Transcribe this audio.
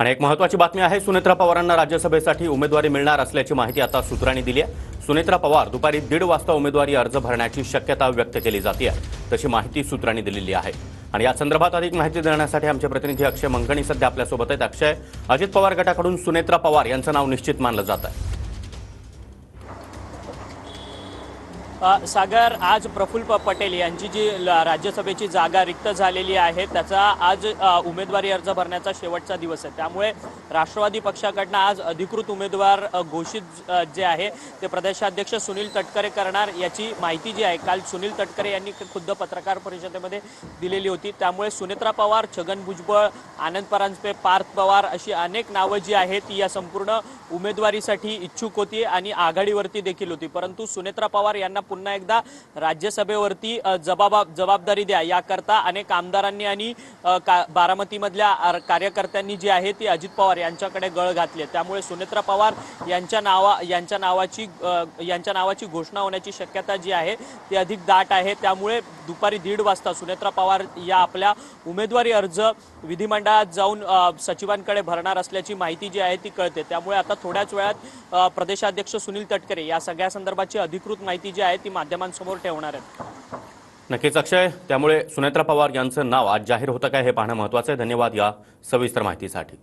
आणि एक महत्त्वाची बातमी आहे, सुनेत्रा पवारांना राज्यसभेसाठी उमेदवारी मिळणार असल्याची माहिती आता सूत्रांनी दिली आहे। सुनेत्रा पवार दुपारी 1:30 वाजता उमेदवारी अर्ज भरण्याची शक्यता व्यक्त केली जाते, तशी माहिती सूत्रांनी दिलेली आहे। आणि या संदर्भात अधिक माहिती देण्यासाठी आमचे प्रतिनिधी अक्षय मंगणी सध्या आपल्या सोबत आहेत। अक्षय, अजित पवार गटाकडून सुनेत्रा पवार यांचं नाव निश्चित मानलं जात आहे। सागर, आज प्रफुल्ल पटेल यांची जी राज्यसभेची जागा रिक्त झालेली आहे त्याचा आज उमेदवारी अर्ज भरण्याचा शेवटचा दिवस आहे। त्यामुळे राष्ट्रवादी पक्षाकडून आज अधिकृत उमेदवार घोषित जे आहे ते प्रदेशाध्यक्ष सुनील तटकरे करणार याची माहिती जी आहे काल सुनील तटकरे यांनी खुद्द पत्रकार परिषदेमध्ये दिलेली होती। त्यामुळे सुनेत्रा पवार, छगन भुजबळ, आनंद परांजपे, पार्थ पवार अशी अनेक नावं जी आहेत या संपूर्ण उमेदवारीसाठी इच्छुक होती आणि आघाडीवरती देखील होती। परंतु सुनेत्रा पवार यांना पुन्हा एकदा राज्यसभेवरती जबाबदारी द्या याकरता अनेक आमदारांनी आणि बारामतीमधल्या कार्यकर्त्यांनी जी आहे ती अजित पवार यांच्याकडे गळ घातली। त्यामुळे सुनेत्रा पवार यांच्या नावाची घोषणा होण्याची शक्यता जी आहे ती अधिक दाट आहे। त्यामुळे दुपारी 1:30 वाजता सुनेत्रा पवार या आपल्या उमेदवारी अर्ज विधिमंडळात जाऊन सचिवांकडे भरणार असल्याची माहिती जी आहे ती कळते। त्यामुळे आता थोड्याच वेळात प्रदेशाध्यक्ष सुनील तटकरे या सगळ्या संदर्भाची अधिकृत माहिती जी आहे ती माध्यमांसमोर ठेवणार आहेत। नक्कीच अक्षय, त्यामुळे सुनेत्रा पवार यांचं नाव आज जाहीर होतं काय हे पाहणं महत्त्वाचं आहे। धन्यवाद या सविस्तर माहितीसाठी।